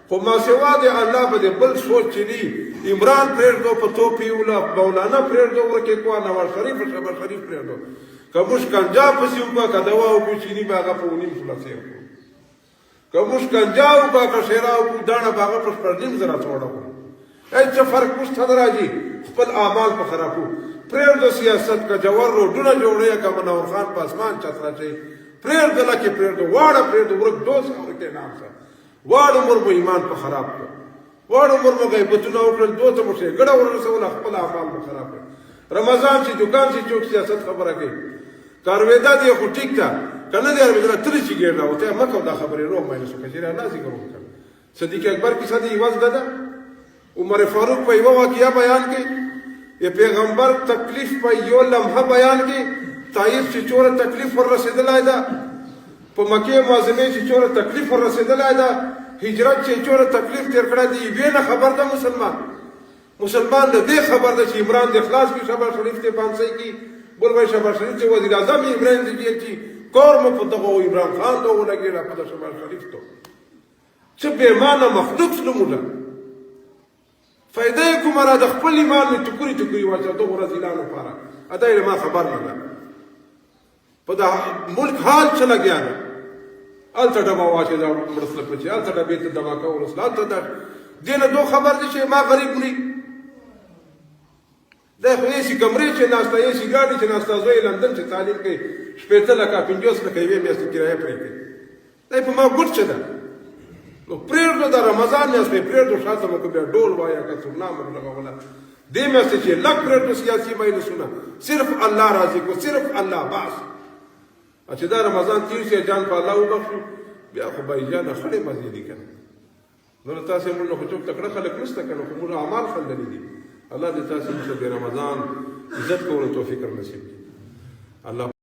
خو ما سوا د الله به د بل سوچ چې دي عمران پرېږدو په توپې وله مولانا پرېږدو ورکې کوا نواز شریف شهباز شریف پرېږدو که موږ کنجا پسې وکړه که دوا وکړو چیني به هغه په نیم خلاصې وکړو که موږ کنجا وکړه که شیرا وکړو داڼه به هغه په شپږ زره څوړه کړو هېڅ څه فرق موږ ته نه راځي خپل اعمال په خرابو پرېږدو سیاست که جوهر روډونه جوړوي که منور خان په اسمان چت راچوي پرېږده لکې پرېږدو واړه پرېږدو ورک 200 ورکې نام سره واړ عمر مو ایمان په خراب کړ واړ عمر مو غیبتونه وکړل دوه ته مو ښېګړه وررسوله خپل اعمال مو خراب کړ رمضان چې دکان چې څوک سیاست خبره کوي کارویدا دی خو ټیک ده که نه دی ارویدا ترې چې ګېډه وته مه کوه دا خبرې روح مایلس وکړه چې الله ذکر وکړه صدیق اکبر کیسه د یوه زده ده عمر فاروق په یوه واقعه بیان کې د پیغمبر تکلیف په یو لمحه بیان کې طایف چې چوره تکلیف ور رسېدلی ده په مکې معظمې چې چوره تکلیف ور رسېدلی ده هجرت چې چوره تکلیف تېر کړی دی یوې نه خبر ده مسلمان د دې خبر ده چې عمران د اخلاص کې شهباز شریف ته پانسۍ کی بل وایي شهباز شریف چې وزیر اعظم عمران دی چې کور مو په دغه عمران خان ته ولګېده په شهباز شریف ته څه بېمانه مخلوق نومونه فایده یې کومه را د خپل ایمان مې ټکوري ټکوري واچوه دغو رذیلانو لپاره ادا یې ما خبر نه ده په د ملک حال څه لګیا ده هلته ډبه واچېده مړسله پچې هلته ډبې ته دماکه ورسله هلته دا دې نه دو خبر دی چې ما غریب مري دی خو ایسي کمرې چې ناسته ایسي ګاډي چې ناسته زوی لندن چې تعلیم کوي 50 لکه 50 لکه یوې میاشتې کرایه پرې کوي دی په ما ګوټ څه ده نو پرېږدو د رمضان میاشت مې پرېږدو شاته مو که بیا ډول وایه که سرنا مو لګوله دې میاشتې چې لږ پرېږدو سیاسي مجلسونه صرف الله راضي کړو صرف الله باس چې دا رمضان تیر شي جان په الله وبخښو بیا خو بایجانه خړې مزې دي که نه نو تاسې موږ نه خو څوک تکړه خلک نشته که نه خو موږ اعمال خندلي دي الله دې تاسې موږ ته د رمضان عزت کولو توفیق نصیب کړي الله